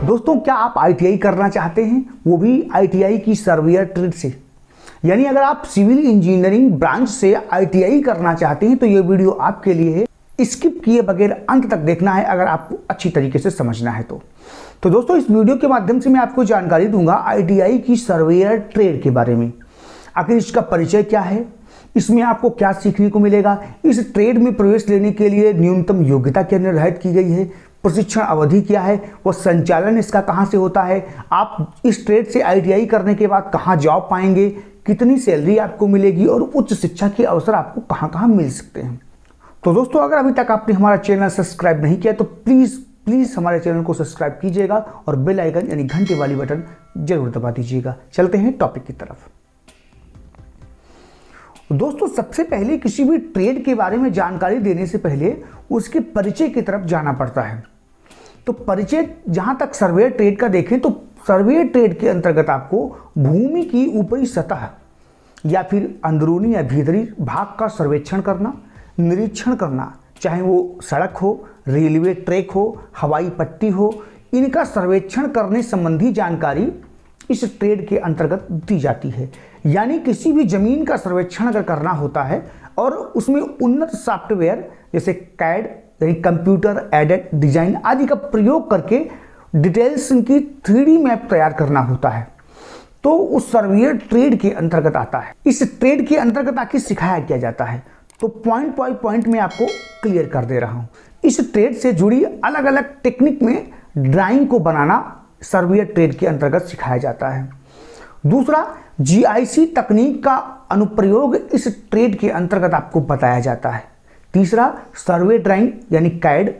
दोस्तों, क्या आप आईटीआई करना चाहते हैं, वो भी आईटीआई की सर्वेयर ट्रेड से? यानी अगर आप सिविल इंजीनियरिंग ब्रांच से आईटीआई करना चाहते हैं तो ये वीडियो आपके लिए है। स्किप किए बगैर अंत तक देखना है अगर आपको अच्छी तरीके से समझना है तो दोस्तों, इस वीडियो के माध्यम से मैं आपको जानकारी दूंगा आईटीआई की सर्वेयर ट्रेड के बारे में। आखिर इसका परिचय क्या है, इसमें आपको क्या सीखने को मिलेगा, इस ट्रेड में प्रवेश लेने के लिए न्यूनतम योग्यता क्या निर्धारित की गई है, प्रशिक्षण अवधि क्या है, वह संचालन इसका कहां से होता है, आप इस ट्रेड से आईटीआई करने के बाद कहां जॉब पाएंगे, कितनी सैलरी आपको मिलेगी और उच्च शिक्षा के अवसर आपको कहां कहां मिल सकते हैं। तो दोस्तों, अगर अभी तक आपने हमारा चैनल सब्सक्राइब नहीं किया तो प्लीज हमारे चैनल को सब्सक्राइब कीजिएगा और बेल आइकन यानी घंटे वाली बटन जरूर दबा दीजिएगा। चलते हैं टॉपिक की तरफ। दोस्तों, सबसे पहले किसी भी ट्रेड के बारे में जानकारी देने से पहले उसके परिचय की तरफ जाना पड़ता है। तो परिचय जहां तक सर्वेयर ट्रेड का देखें तो सर्वेयर ट्रेड के अंतर्गत आपको भूमि की ऊपरी सतह या फिर अंदरूनी या भीतरी भाग का सर्वेक्षण करना, निरीक्षण करना, चाहे वो सड़क हो, रेलवे ट्रैक हो, हवाई पट्टी हो, इनका सर्वेक्षण करने संबंधी जानकारी इस ट्रेड के अंतर्गत दी जाती है। यानी किसी भी जमीन का सर्वेक्षण अगर करना होता है और उसमें उन्नत सॉफ्टवेयर जैसे कैड यानी कंप्यूटर एडेड डिजाइन आदि का प्रयोग करके डिटेल्स की 3D मैप तैयार करना होता है तो उस सर्वेयर ट्रेड के अंतर्गत आता है। इस ट्रेड के अंतर्गत आखिर सिखाया क्या जाता है तो पॉइंट बाय पॉइंट में आपको क्लियर कर दे रहा हूं। इस ट्रेड से जुड़ी अलग अलग टेक्निक में ड्राइंग को बनाना सर्वेयर ट्रेड के अंतर्गत सिखाया जाता है। दूसरा, जीआईसी तकनीक का अनुप्रयोग इस ट्रेड के अंतर्गत आपको बताया जाता है। तीसरा, सर्वे ड्राइंग यानी कैड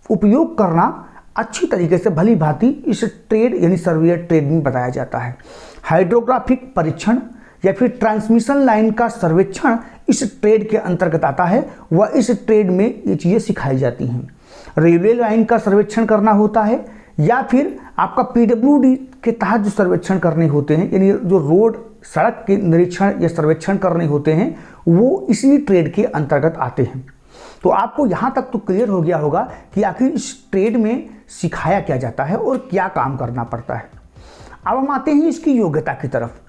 उपयोग करना अच्छी तरीके से भली भांति इस ट्रेड यानी सर्वेयर ट्रेड में बताया जाता है। हाइड्रोग्राफिक परीक्षण या फिर ट्रांसमिशन लाइन का सर्वेक्षण इस ट्रेड के अंतर्गत आता है, वह इस ट्रेड में ये चीज़ें सिखाई जाती हैं। रेलवे लाइन का सर्वेक्षण करना होता है या फिर आपका पीडब्ल्यूडी के तहत जो सर्वेक्षण करने होते हैं यानी जो रोड सड़क के निरीक्षण या सर्वेक्षण करने होते हैं वो इसी ट्रेड के अंतर्गत आते हैं। तो आपको यहाँ तक तो क्लियर हो गया होगा कि आखिर इस ट्रेड में सिखाया क्या जाता है और क्या काम करना पड़ता है। अब हम आते हैं इसकी योग्यता की तरफ।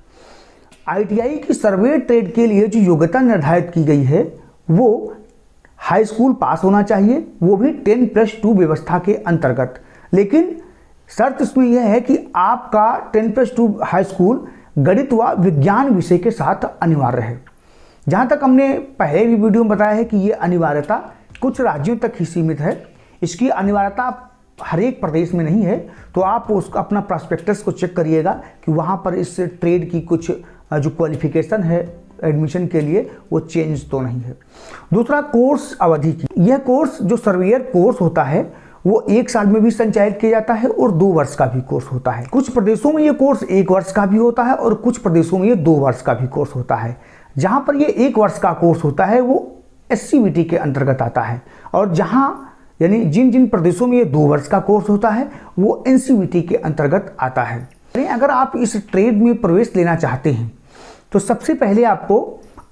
आईटीआई की सर्वेयर ट्रेड के लिए जो योग्यता निर्धारित की गई है वो हाई स्कूल पास होना चाहिए, वो भी 10+2 व्यवस्था के अंतर्गत। लेकिन शर्त इसमें यह है कि आपका 10+2 हाई स्कूल गणित व विज्ञान विषय के साथ अनिवार्य है। जहाँ तक हमने पहले भी वीडियो में बताया है कि ये अनिवार्यता कुछ राज्यों तक ही सीमित है, इसकी अनिवार्यता हर एक प्रदेश में नहीं है। तो आप उसका अपना प्रॉस्पेक्टस को चेक करिएगा कि वहाँ पर इस ट्रेड की कुछ जो क्वालिफिकेशन है एडमिशन के लिए वो चेंज तो नहीं है। दूसरा, कोर्स अवधि की। यह कोर्स जो सर्वेयर कोर्स होता है वो 1 साल में भी संचालित किया जाता है और 2 वर्ष का भी कोर्स होता है। कुछ प्रदेशों में ये कोर्स 1 वर्ष का भी होता है और कुछ प्रदेशों में ये 2 वर्ष का भी कोर्स होता है। जहाँ पर ये 1 वर्ष का कोर्स होता है वो एससीवीटी के अंतर्गत आता है और जहाँ यानी जिन प्रदेशों में ये 2 वर्ष का कोर्स होता है वो एनसीवीटी के अंतर्गत आता है। अगर आप इस ट्रेड में प्रवेश लेना चाहते हैं तो सबसे पहले आपको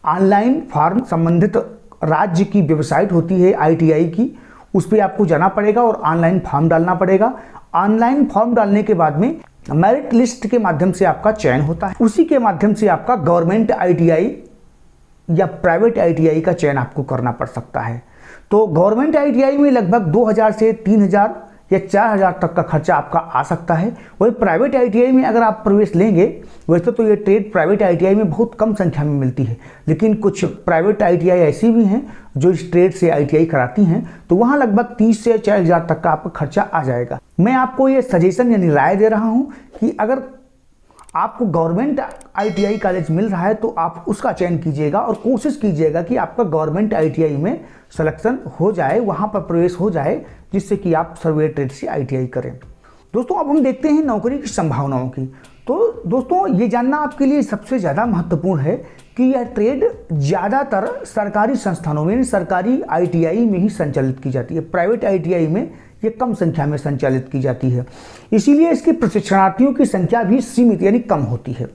ऑनलाइन फॉर्म संबंधित राज्य की वेबसाइट होती है आईटीआई की, उस पर आपको जाना पड़ेगा और ऑनलाइन फॉर्म डालना पड़ेगा। ऑनलाइन फॉर्म डालने के बाद में मेरिट लिस्ट के माध्यम से आपका चयन होता है, उसी के माध्यम से आपका गवर्नमेंट आईटीआई या प्राइवेट आईटीआई का चयन आपको करना पड़ सकता है। तो गवर्नमेंट आईटीआई में लगभग 2000 से 3000 या 4000 तक का खर्चा आपका आ सकता है। वही प्राइवेट आईटीआई में अगर आप प्रवेश लेंगे, वैसे तो ये ट्रेड प्राइवेट आईटीआई में बहुत कम संख्या में मिलती है, लेकिन कुछ प्राइवेट आईटीआई ऐसी भी हैं जो इस ट्रेड से आईटीआई कराती हैं, तो वहाँ लगभग 30 से 4000 तक का आपका खर्चा आ जाएगा। मैं आपको ये सजेशन यानी राय दे रहा हूँ कि अगर आपको गवर्नमेंट आईटीआई कॉलेज मिल रहा है तो आप उसका चयन कीजिएगा और कोशिश कीजिएगा कि आपका गवर्नमेंट आईटीआई में सिलेक्शन हो जाए, वहाँ पर प्रवेश हो जाए, जिससे कि आप सर्वेयर ट्रेड से आईटीआई करें। दोस्तों, अब हम देखते हैं नौकरी की संभावनाओं की। तो दोस्तों, ये जानना आपके लिए सबसे ज़्यादा महत्वपूर्ण है कि यह ट्रेड ज़्यादातर सरकारी संस्थानों में सरकारी आईटीआई में ही संचालित की जाती है। प्राइवेट आईटीआई में ये कम संख्या में संचालित की जाती है, इसीलिए इसके प्रशिक्षणार्थियों की संख्या भी सीमित यानी कम होती है।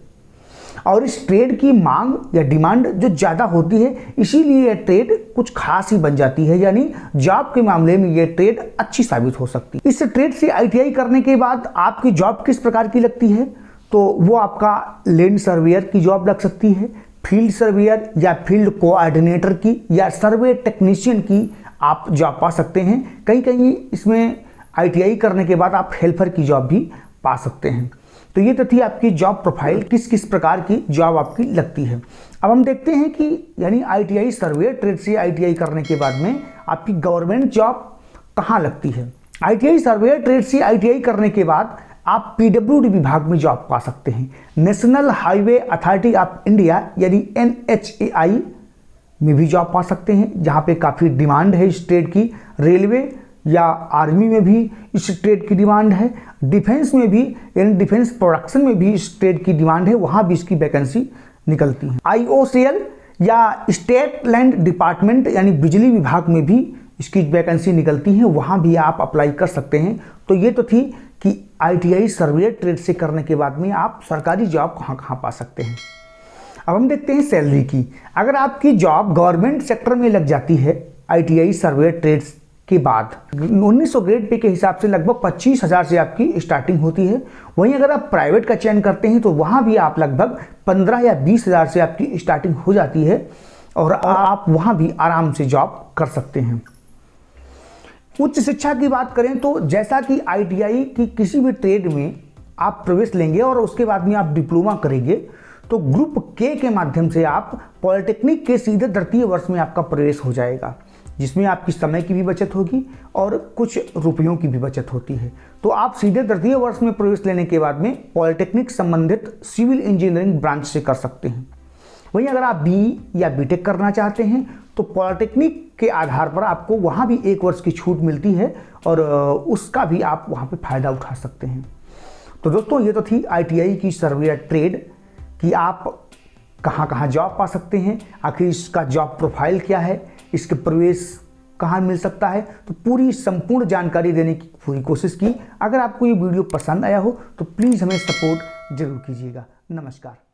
और इस ट्रेड की मांग या डिमांड जो ज़्यादा होती है, इसीलिए यह ट्रेड कुछ खास ही बन जाती है, यानी जॉब के मामले में यह ट्रेड अच्छी साबित हो सकती है। इस ट्रेड से ITI करने के बाद आपकी जॉब किस प्रकार की लगती है, तो वो आपका लैंड सर्वेयर की जॉब लग सकती है, फील्ड सर्वेयर या फील्ड कोऑर्डिनेटर की या सर्वे टेक्नीशियन की आप जॉब पा सकते हैं। कहीं कहीं इसमें ITI करने के बाद आप हेल्पर की जॉब भी पा सकते हैं। तो ये तो थी आपकी जॉब प्रोफाइल, किस किस प्रकार की जॉब आपकी लगती है। अब हम देखते हैं कि यानी ITI सर्वेयर ट्रेड से ITI करने के बाद में आपकी गवर्नमेंट जॉब कहाँ लगती है। ITI सर्वेयर ट्रेड से ITI करने के बाद आप PWD विभाग में जॉब पा सकते हैं। National highway authority of India यानी NHAI में भी जॉब पा सकते हैं, जहाँ पे काफ़ी डिमांड है इस ट्रेड की। रेलवे या आर्मी में भी इस ट्रेड की डिमांड है। डिफेंस में भी यानी डिफेंस प्रोडक्शन में भी इस ट्रेड की डिमांड है, वहाँ भी इसकी वैकेंसी निकलती है। IOCL या स्टेट लैंड डिपार्टमेंट यानी बिजली विभाग में भी इसकी वैकेंसी निकलती है, वहाँ भी आप अप्लाई कर सकते हैं। तो ये तो थी कि ITI सर्वेयर ट्रेड से करने के बाद में आप सरकारी जॉब कहाँ कहाँ पा सकते हैं। अब हम देखते हैं सैलरी की। अगर आपकी जॉब गवर्नमेंट सेक्टर में लग जाती है ITI सर्वेयर ट्रेड्स के बाद 1900 ग्रेड पे के हिसाब से लगभग 25,000 से आपकी स्टार्टिंग होती है। वहीं अगर आप प्राइवेट का चयन करते हैं तो वहाँ भी आप लगभग 15 या 20,000 से आपकी स्टार्टिंग हो जाती है और आप वहाँ भी आराम से जॉब कर सकते हैं। उच्च शिक्षा की बात करें तो जैसा कि ITI की किसी भी ट्रेड में आप प्रवेश लेंगे और उसके बाद में आप डिप्लोमा करेंगे, तो ग्रुप K के माध्यम से आप पॉलिटेक्निक के सीधे तृतीय वर्ष में आपका प्रवेश हो जाएगा, जिसमें आपकी समय की भी बचत होगी और कुछ रुपयों की भी बचत होती है। तो आप सीधे तृतीय वर्ष में प्रवेश लेने के बाद में पॉलिटेक्निक संबंधित सिविल इंजीनियरिंग ब्रांच से कर सकते हैं। वहीं अगर आप BE या BTech करना चाहते हैं तो पॉलिटेक्निक के आधार पर आपको वहाँ भी 1 वर्ष की छूट मिलती है और उसका भी आप वहाँ पे फ़ायदा उठा सकते हैं। तो दोस्तों ये तो थी ITI की सर्वेयर ट्रेड कि आप कहाँ कहाँ जॉब पा सकते हैं, आखिर इसका जॉब प्रोफाइल क्या है, इसके प्रवेश कहाँ मिल सकता है। तो पूरी संपूर्ण जानकारी देने की पूरी कोशिश की। अगर आपको ये वीडियो पसंद आया हो तो प्लीज़ हमें सपोर्ट जरूर कीजिएगा। नमस्कार।